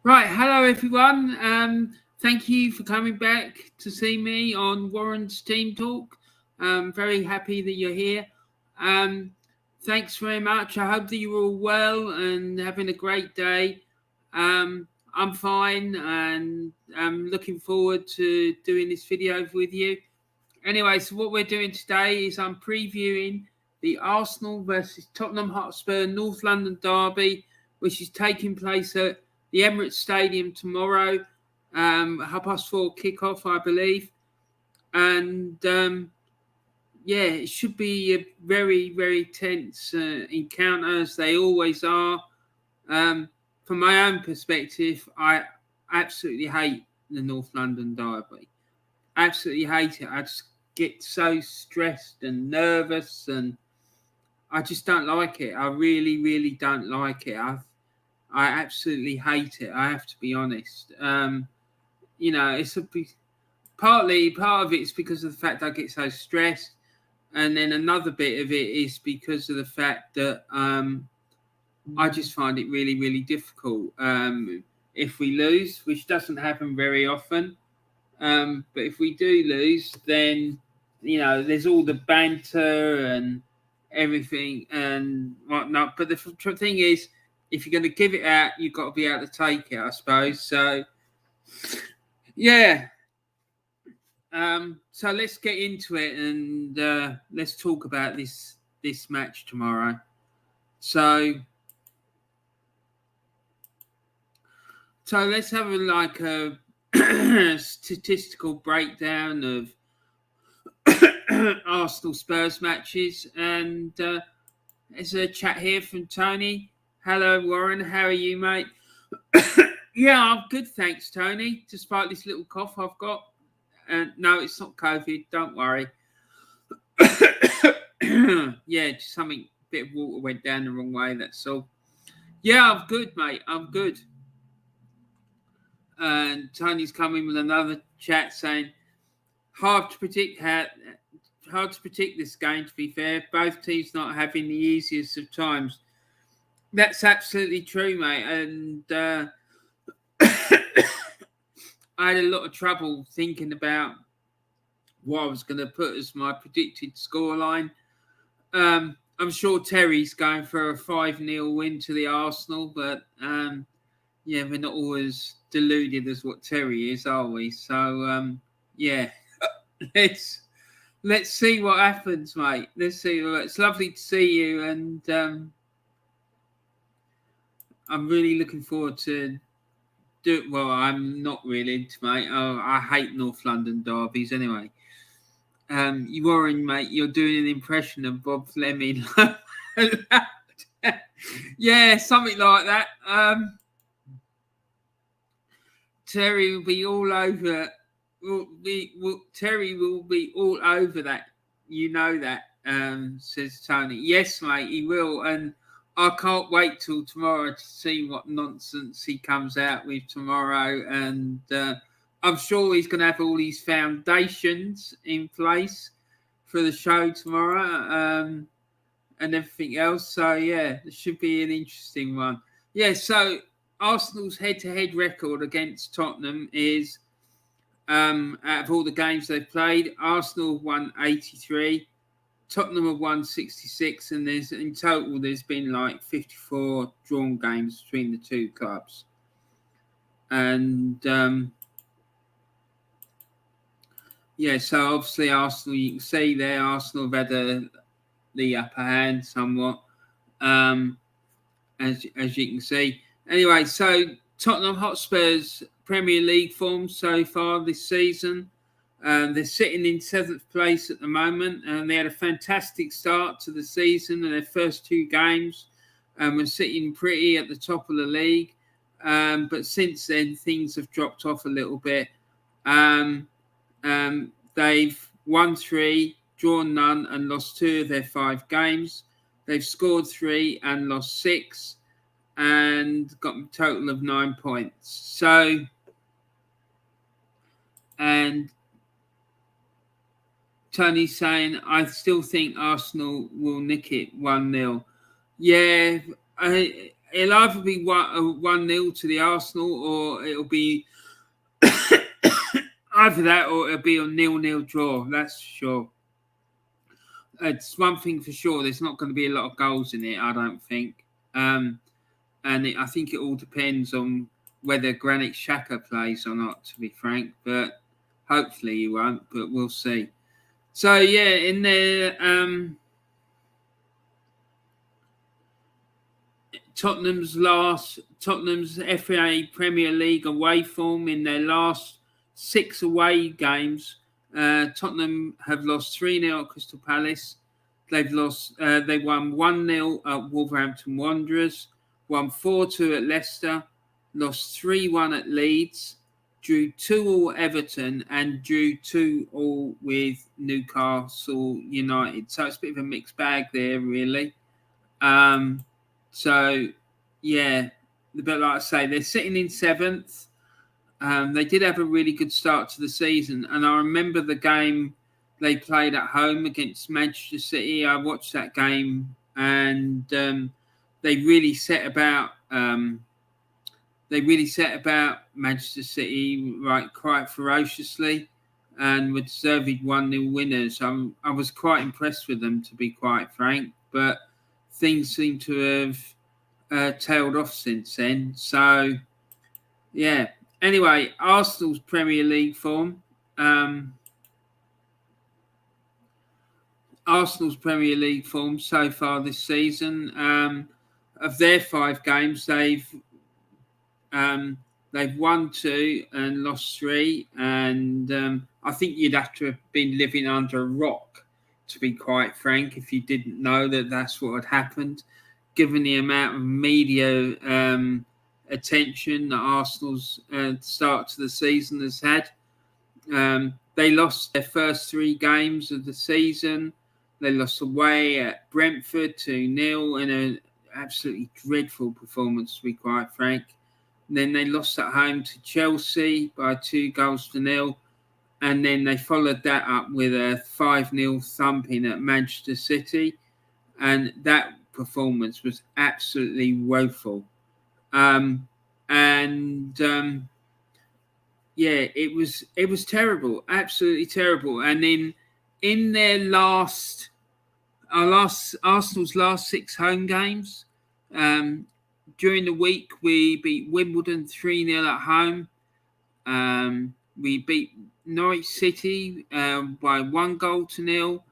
Right, hello everyone. Thank you for coming back to see me on Warren's Team Talk. Very happy that you're here. Um, Thanks very much. I hope that you're all well and having a great day. I'm fine and I'm looking forward to doing this video with you. Anyway, so what we're doing today is I'm previewing the Arsenal versus Tottenham Hotspur North London derby, which is taking place at the Emirates Stadium tomorrow, 4:30 kickoff, I believe. And it should be a very, very tense encounter, as they always are. From my own perspective, I absolutely hate the North London derby. Absolutely hate it. I just get so stressed and nervous, and I just don't like it. I really, really don't like it. I absolutely hate it. I have to be honest. It's part of it's because of the fact I get so stressed, and then another bit of it is because of the fact that I just find it really, really difficult. If we lose, which doesn't happen very often. But if we do lose, then there's all the banter and everything and whatnot. But the thing is, if you're going to give it out, you've got to be able to take it, I suppose. So, yeah. So let's get into it and let's talk about this match tomorrow. So let's have a statistical breakdown of Arsenal Spurs matches, and there's a chat here from Tony. Hello, Warren. How are you, mate? Yeah, I'm good, thanks, Tony. Despite this little cough I've got, no, it's not COVID. Don't worry. Yeah, just something. A bit of water went down the wrong way. That's all. Yeah, I'm good, mate. I'm good. And Tony's coming with another chat saying, hard to predict this game, to be fair. Both teams not having the easiest of times. That's absolutely true, mate. And I had a lot of trouble thinking about what I was going to put as my predicted scoreline. I'm sure Terry's going for a 5-0 win to the Arsenal, but we're not always deluded as what Terry is, are we? So let's see what happens, mate. Let's see. It's lovely to see you, and I'm really looking forward to do it. Well, I'm not really, mate. I hate North London derbies anyway. You are mate. You're doing an impression of Bob Fleming. Yeah, something like that. Terry will be all over. Terry will be all over that. You know that, says Tony. Yes, mate, he will. And I can't wait till tomorrow to see what nonsense he comes out with tomorrow. And I'm sure he's going to have all these foundations in place for the show tomorrow and everything else. So, yeah, it should be an interesting one. Yeah, so Arsenal's head-to-head record against Tottenham is, out of all the games they've played, Arsenal won 83, Tottenham have won 66, and in total there's been like 54 drawn games between the two clubs. And so obviously Arsenal, you can see there, Arsenal have had the upper hand somewhat, as you can see. Anyway, so Tottenham Hotspur's Premier League form so far this season. They're sitting in 7th place at the moment, and they had a fantastic start to the season in their first 2 games, and were sitting pretty at the top of the league. But since then, things have dropped off a little bit. They've won 3, drawn none, and lost 2 of their 5 games. They've scored 3 and lost 6. And got a total of 9 points. So, and Tony's saying, I still think Arsenal will nick it 1-0. Yeah, it'll either be 1-0 to the Arsenal, or it'll be either that, or it'll be a 0-0 draw. That's sure. It's one thing for sure. There's not going to be a lot of goals in it, I don't think. And I think it all depends on whether Granit Xhaka plays or not, to be frank. But hopefully he won't, but we'll see. So, yeah, in there, Tottenham's FA Premier League away form in their last 6 away games. Tottenham have lost 3-0 at Crystal Palace. They won 1-0 at Wolverhampton Wanderers, won 4-2 at Leicester, lost 3-1 at Leeds, drew 2-2 Everton, and drew 2-2 with Newcastle United. So it's a bit of a mixed bag there, really. So, yeah, but like I say, they're sitting in 7th. They did have a really good start to the season, and I remember the game they played at home against Manchester City. I watched that game, and they really set about Manchester City quite ferociously, and were deserved 1-0 winners. I was quite impressed with them, to be quite frank, but things seem to have tailed off since then. So, yeah. Anyway, Arsenal's Premier League form. So far this season. Of their 5 games, they've won 2 and lost 3. And I think you'd have to have been living under a rock, to be quite frank, if you didn't know that that's what had happened, given the amount of media attention that Arsenal's start to the season has had. They lost their first 3 games of the season. They lost away at Brentford 2-0 in an absolutely dreadful performance, to be quite frank. And then they lost at home to Chelsea by 2-0. And then they followed that up with a 5-0 thumping at Manchester City. And that performance was absolutely woeful. It was terrible, absolutely terrible. And in their Arsenal's last 6 home games, during the week we beat Wimbledon 3-0 at home. We beat Norwich City by 1-0.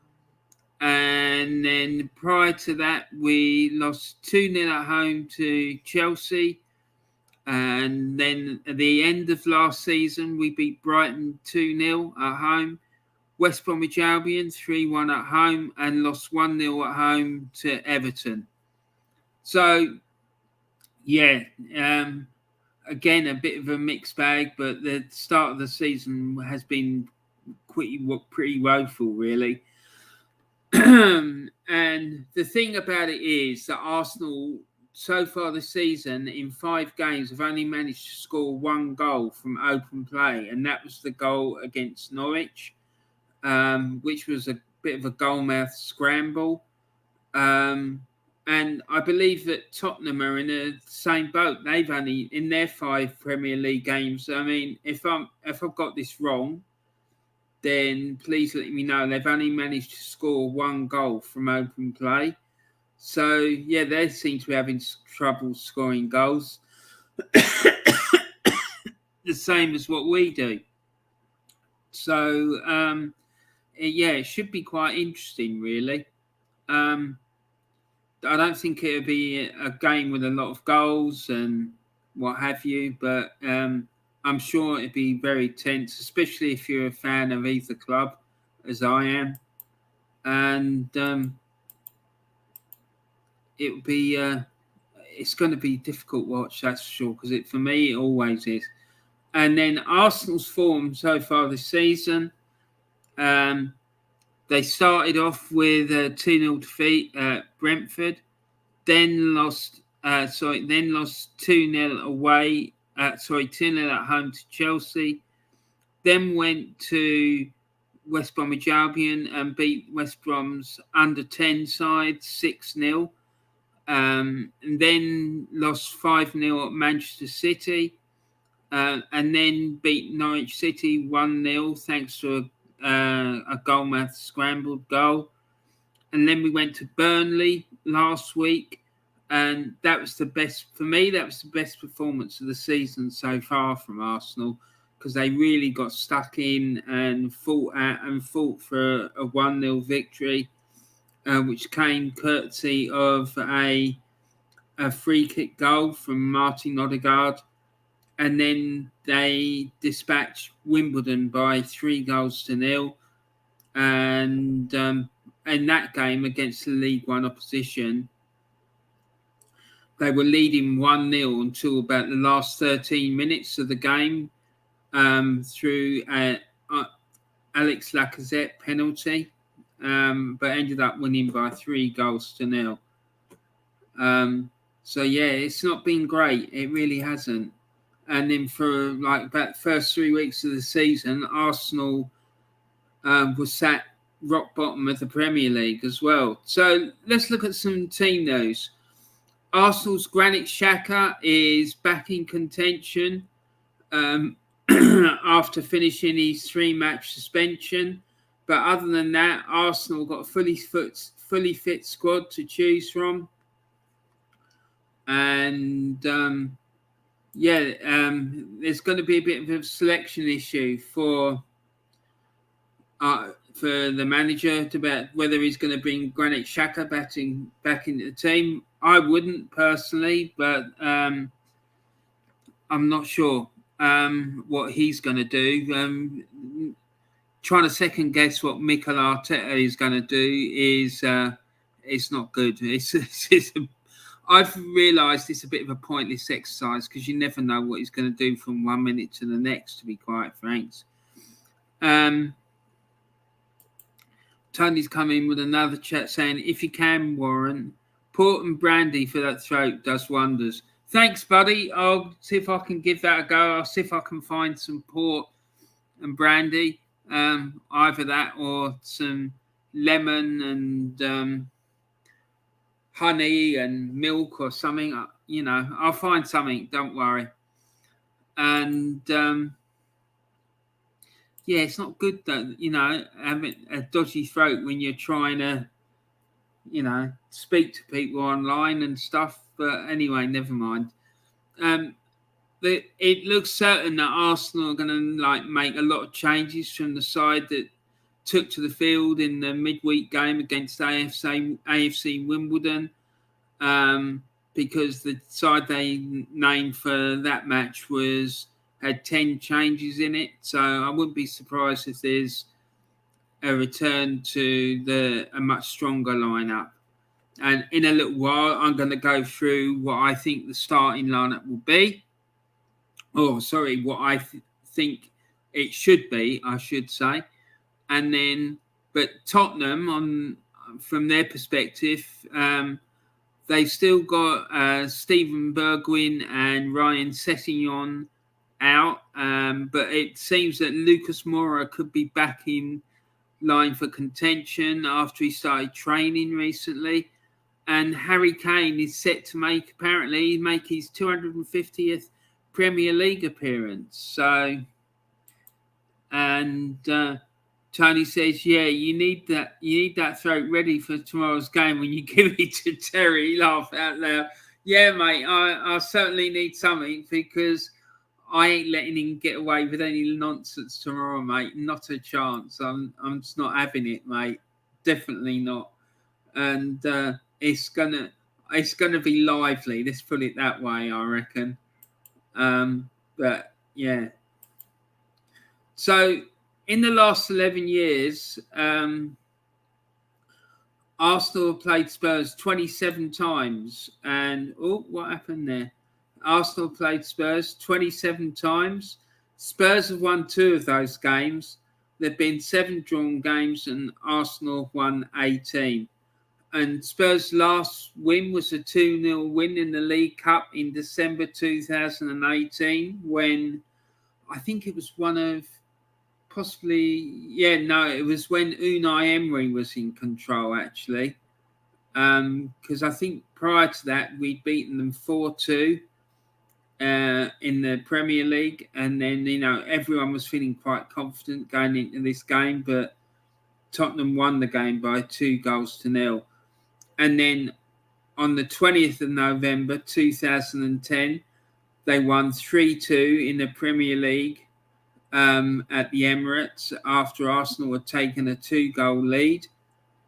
And then prior to that, we lost 2-0 at home to Chelsea. And then at the end of last season, we beat Brighton 2-0 at home. West Bromwich Albion 3-1 at home, and lost 1-0 at home to Everton. So, yeah, again, a bit of a mixed bag, but the start of the season has been pretty woeful, really. And the thing about it is that Arsenal, so far this season, in 5 games, have only managed to score 1 goal from open play, and that was the goal against Norwich, which was a bit of a goalmouth scramble. And I believe that Tottenham are in the same boat. They've only, in their 5 Premier League games, I mean, if I've got this wrong, then please let me know. They've only managed to score 1 goal from open play. So, yeah, they seem to be having trouble scoring goals. The same as what we do. So, it should be quite interesting, really. I don't think it'll be a game with a lot of goals and what have you, but I'm sure it'd be very tense, especially if you're a fan of either club, as I am. And it'll be it's going to be a difficult watch, that's for sure, because for me it always is. And then Arsenal's form so far this season, they started off with a 2-0 defeat at Brentford, then lost 2-0 away. 2-0 at home to Chelsea. Then went to West Bromwich Albion and beat West Brom's under-10 side 6-0. and then lost 5-0 at Manchester City, and then beat Norwich City 1-0 thanks to a goalmouth scrambled goal. And then we went to Burnley last week, and that was the best for me. That was the best performance of the season so far from Arsenal, because they really got stuck in and fought for a 1-0 victory, which came courtesy of a free kick goal from Martin Odegaard. And then they dispatched Wimbledon by 3-0. And in that game against the League One opposition, they were leading 1-0 until about the last 13 minutes of the game, through Alex Lacazette penalty, but ended up winning by 3-0. So yeah, it's not been great. It really hasn't. And then for like about the first 3 weeks of the season, Arsenal was sat rock bottom of the Premier League as well. So let's look at some team news. Arsenal's Granit Xhaka is back in contention after finishing his 3-match suspension. But other than that, Arsenal got a fully fit squad to choose from. And there's going to be a bit of a selection issue for the manager about whether he's going to bring Granit Xhaka back into the team. I wouldn't personally, but I'm not sure what he's going to do. Trying to second guess what Mikel Arteta is going to do is it's not good. I've realised it's a bit of a pointless exercise because you never know what he's going to do from 1 minute to the next, to be quite frank. Tony's come in with another chat saying, if you can, Warren, port and brandy for that throat does wonders. Thanks, buddy. I'll see if I can give that a go. I'll see if I can find some port and brandy, either that or some lemon and honey and milk or something. I'll find something. Don't worry. And it's not good that, having a dodgy throat when you're trying to, speak to people online and stuff. But anyway, never mind. It looks certain that Arsenal are going to make a lot of changes from the side that took to the field in the midweek game against AFC Wimbledon, because the side they named for that match had 10 changes in it. So I wouldn't be surprised if there's a return to a much stronger lineup. And in a little while, I'm going to go through what I think the starting lineup will be. What I think it should be, I should say. And then, but Tottenham, from their perspective, they've still got Steven Bergwijn and Ryan Sessegnon out, but it seems that Lucas Moura could be back in line for contention after he started training recently. And Harry Kane is set to make his 250th Premier League appearance. So, and Tony says, yeah, you need that throat ready for tomorrow's game when you give it to Terry. Laugh out loud. Yeah, mate, I certainly need something because I ain't letting him get away with any nonsense tomorrow, mate. Not a chance. I'm just not having it, mate. Definitely not. And it's gonna be lively. Let's put it that way, I reckon. But yeah. So in the last 11 years, Arsenal have played Spurs 27 times. And, what happened there? Arsenal played Spurs 27 times. Spurs have won 2 of those games. There have been 7 drawn games and Arsenal have won 18. And Spurs' last win was a 2-0 win in the League Cup in December 2018 when I think it was it was when Unai Emery was in control, actually. because I think prior to that we'd beaten them 4-2 in the Premier League, and then everyone was feeling quite confident going into this game, but Tottenham won the game by 2-0, and then on the 20th of November 2010 they won 3-2 in the Premier League at the Emirates after Arsenal had taken a 2-goal lead.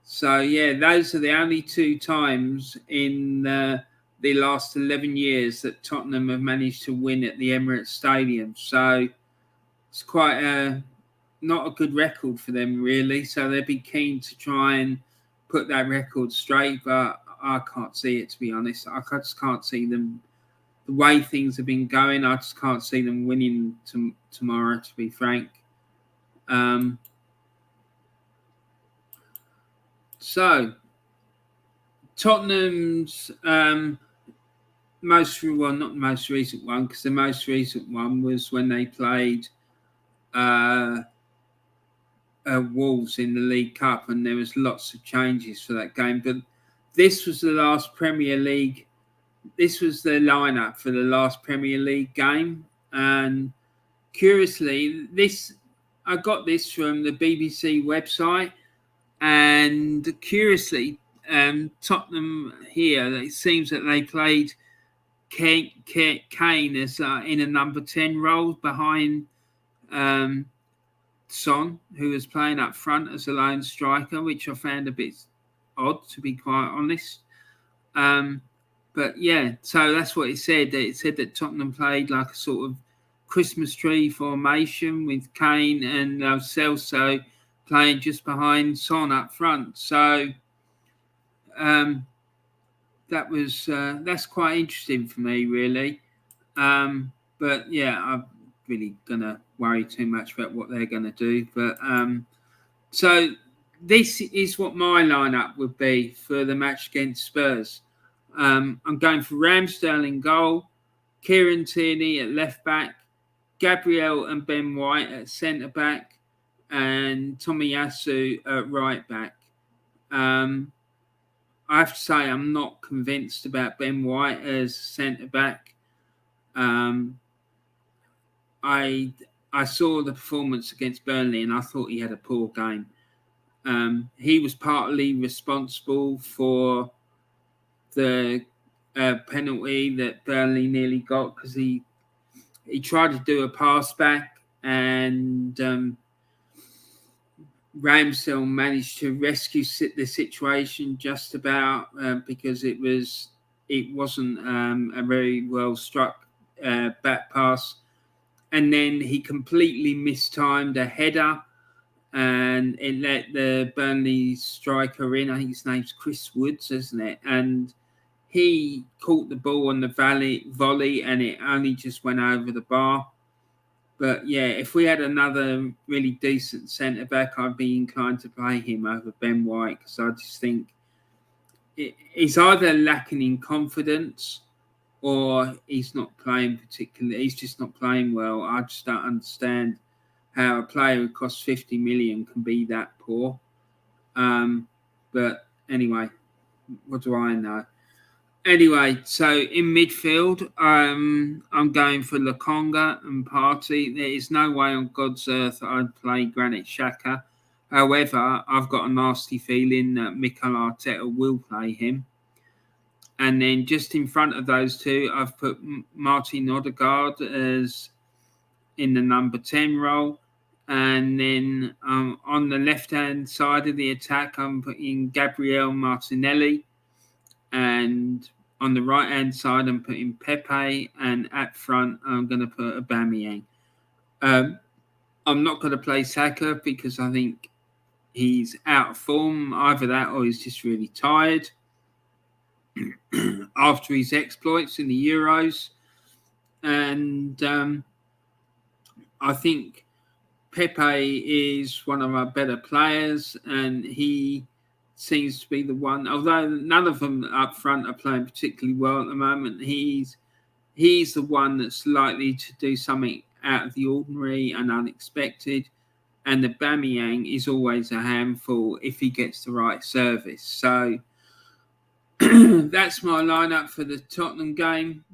So, yeah, those are the only 2 times in the last 11 years that Tottenham have managed to win at the Emirates Stadium. So it's quite not a good record for them, really. So they'd be keen to try and put that record straight, but I can't see it, to be honest. I just can't see them. The way things have been going, I just can't see them winning tomorrow, to be frank. So, Tottenham's not the most recent one, because the most recent one was when they played Wolves in the League Cup, and there was lots of changes for that game. But this was the last Premier League. This was the lineup for the last Premier League game, and curiously, I got this from the BBC website, and curiously, Tottenham here, it seems that they played Kane as in a number 10 role behind Son, who was playing up front as a lone striker, which I found a bit odd, to be quite honest. But yeah, so that's what it said. It said that Tottenham played like a sort of Christmas tree formation with Kane and Celso playing just behind Son up front. So that's quite interesting for me, really. But yeah, I'm really gonna worry too much about what they're gonna do. But so this is what my lineup would be for the match against Spurs. I'm going for Ramsdale in goal, Kieran Tierney at left back, Gabriel and Ben White at centre back, and Tomiyasu at right back. I have to say I'm not convinced about Ben White as centre back. I saw the performance against Burnley and I thought he had a poor game. He was partly responsible for the penalty that Burnley nearly got, because he tried to do a pass back and Ramsdale managed to rescue the situation just about, because it wasn't a very well struck back pass, and then he completely mistimed a header and it let the Burnley striker in. I think his name's Chris Woods, isn't it? And he caught the ball on the volley and it only just went over the bar. But yeah, if we had another really decent centre-back, I'd be inclined to play him over Ben White, because I just think he's either lacking in confidence or he's not playing particularly. He's just not playing well. I just don't understand how a player who costs 50 million can be that poor. But anyway, what do I know? Anyway, so in midfield, I'm going for Lokonga and Partey. There is no way on God's earth I'd play Granit Xhaka. However, I've got a nasty feeling that Mikel Arteta will play him. And then just in front of those two, I've put Martin Odegaard as in the number 10 role. And then on the left-hand side of the attack, I'm putting Gabriel Martinelli. And on the right-hand side, I'm putting Pepe. And at front, I'm going to put Aubameyang. I'm not going to play Saka because I think he's out of form. Either that or he's just really tired after his exploits in the Euros. And I think Pepe is one of our better players, and he seems to be the one, although none of them up front are playing particularly well at the moment, he's the one that's likely to do something out of the ordinary and unexpected. And the Aubameyang is always a handful if he gets the right service. So that's my lineup for the Tottenham game.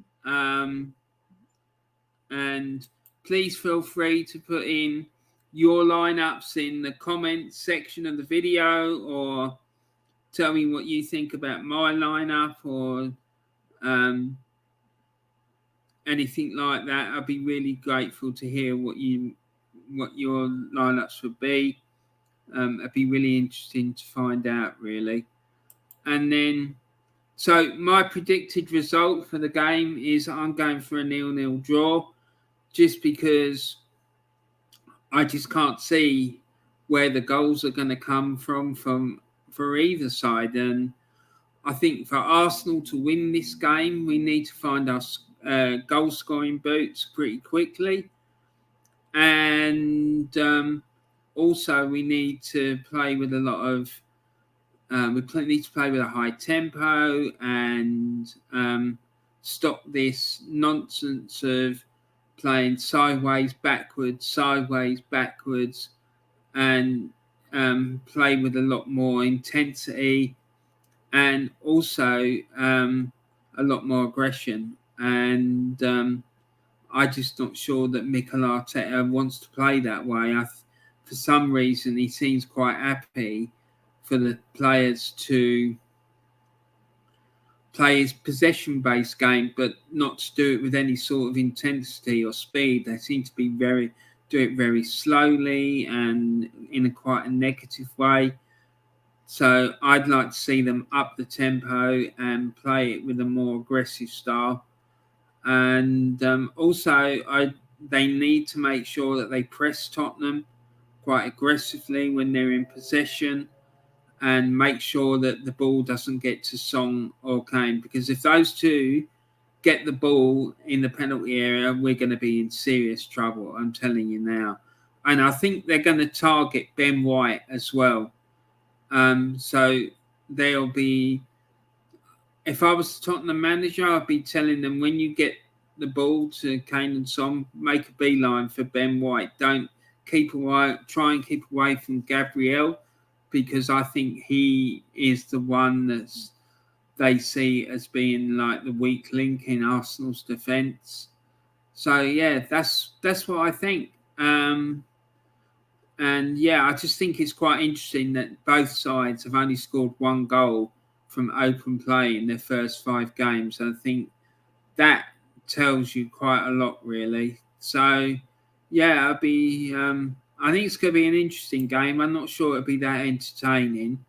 And please feel free to put in your lineups in the comments section of the video, or tell me what you think about my lineup, or anything like that. I'd be really grateful to hear what your lineups would be. It'd be really interesting to find out, really. And then, so my predicted result for the game is I'm going for a 0-0 draw, just because I just can't see where the goals are going to come from for either side. And I think for Arsenal to win this game, we need to find our goal scoring boots pretty quickly. And also we need to play with a lot of need to play with a high tempo and stop this nonsense of playing sideways, backwards, and play with a lot more intensity, and also a lot more aggression. And I'm just not sure that Mikel Arteta wants to play that way. For some reason, he seems quite happy for the players to play his possession-based game, but not to do it with any sort of intensity or speed. They seem to be do it very slowly and in quite a negative way. So I'd like to see them up the tempo and play it with a more aggressive style. And also, they need to make sure that they press Tottenham quite aggressively when they're in possession, and make sure that the ball doesn't get to Song or Kane, because if those two get the ball in the penalty area, we're going to be in serious trouble, I'm telling you now. And I think they're going to target Ben White as well. So they'll be, if I was the Tottenham manager, I'd be telling them, when you get the ball to Kane and Son, make a beeline for Ben White. Don't try and keep away from Gabriel, because I think he is the one that they see as being like the weak link in Arsenal's defence. So yeah, that's what I think. And yeah, I just think it's quite interesting that both sides have only scored one goal from open play in their first 5 games. And I think that tells you quite a lot, really. So yeah, I think it's going to be an interesting game. I'm not sure it'll be that entertaining.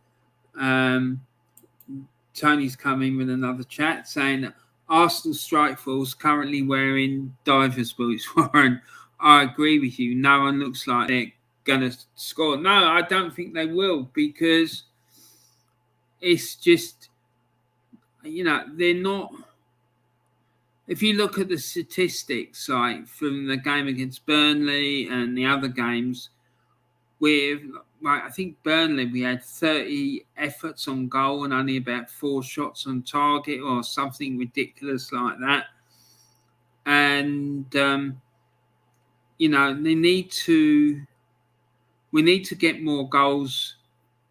Tony's coming with another chat saying Arsenal strike force currently wearing divers boots. Warren, I agree with you. No one looks like they're going to score. No, I don't think they will, because it's just, they're not. If you look at the statistics, like from the game against Burnley and the other games, I think Burnley, we had 30 efforts on goal and only about 4 shots on target, or something ridiculous like that. And we need to get more goals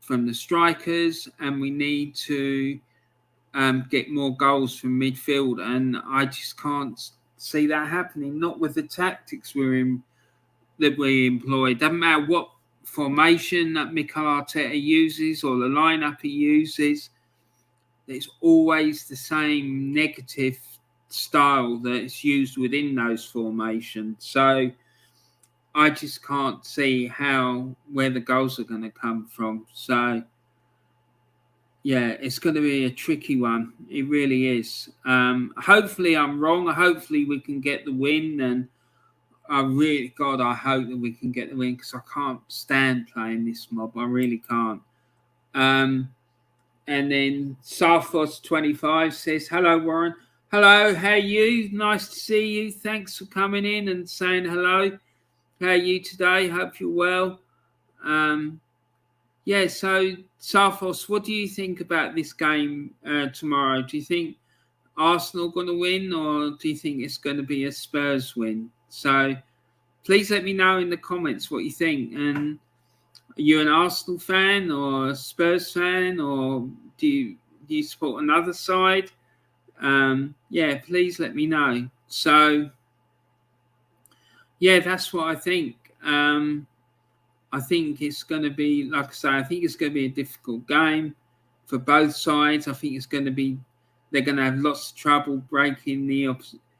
from the strikers, and we need to get more goals from midfield. And I just can't see that happening. Not with the tactics that we employ. Doesn't matter what formation that Mikel Arteta uses or the lineup he uses, it's always the same negative style that is used within those formations. So I just can't see where the goals are going to come from. So yeah, it's going to be a tricky one. It really is. Hopefully I'm wrong. Hopefully we can get the win, and I hope that we can get the win, because I can't stand playing this mob. I really can't. And then Sarfos25 says, hello, Warren. Hello, how are you? Nice to see you. Thanks for coming in and saying hello. How are you today? Hope you're well. Yeah, so Sarfos, what do you think about this game tomorrow? Do you think Arsenal going to win, or do you think it's going to be a Spurs win? So please let me know in the comments what you think. And are you an Arsenal fan or a Spurs fan, or do you do you support another side? Yeah, please let me know. So, yeah, that's what I think. I think it's going to be, like I say, I think it's going to be a difficult game for both sides. I think they're going to have lots of trouble breaking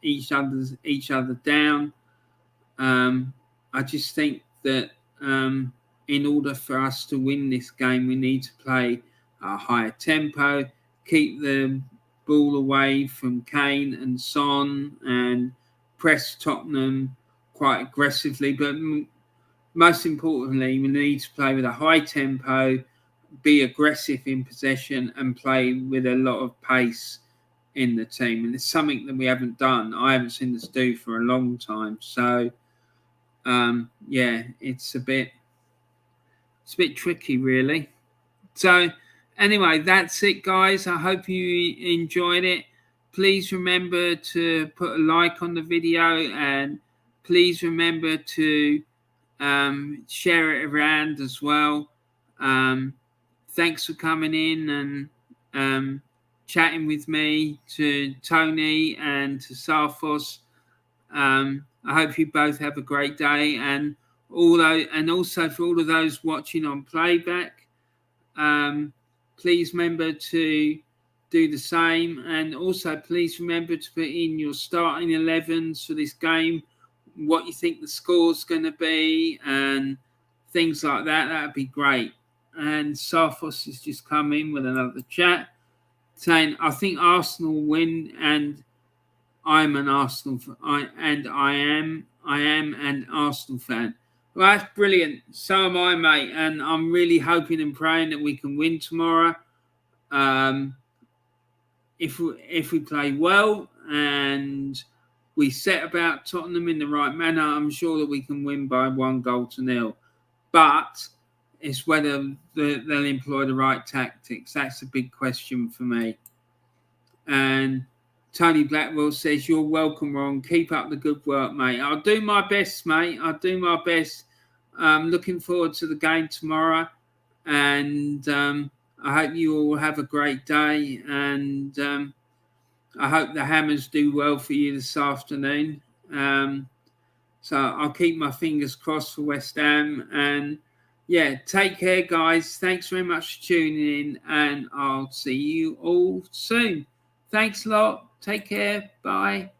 each other down. I just think that in order for us to win this game, we need to play a higher tempo, keep the ball away from Kane and Son, and press Tottenham quite aggressively. But most importantly, we need to play with a high tempo, be aggressive in possession, and play with a lot of pace in the team. And it's something that we haven't done. I haven't seen us do for a long time. So, yeah, it's a bit tricky, really. So, anyway, that's it, guys. I hope you enjoyed it. Please remember to put a like on the video, and please remember to share it around as well. Thanks for coming in and chatting with me, to Tony and to Sarfos. I hope you both have a great day, and also for all of those watching on playback, please remember to do the same, and also please remember to put in your starting 11s for this game, what you think the score's going to be, and things like that. That'd be great. And Sarfos has just come in with another chat saying, I think Arsenal win, and I'm an Arsenal I am an Arsenal fan. Well, that's brilliant. So am I, mate. And I'm really hoping and praying that we can win tomorrow. If we play well and we set about Tottenham in the right manner, I'm sure that we can win by 1-0. But it's whether they'll employ the right tactics. That's a big question for me. And Tony Blackwell says, you're welcome, Ron. Keep up the good work, mate. I'll do my best, mate. I'll do my best. Looking forward to the game tomorrow. And I hope you all have a great day. And I hope the Hammers do well for you this afternoon. So I'll keep my fingers crossed for West Ham. And yeah, take care, guys. Thanks very much for tuning in. And I'll see you all soon. Thanks a lot. Take care. Bye.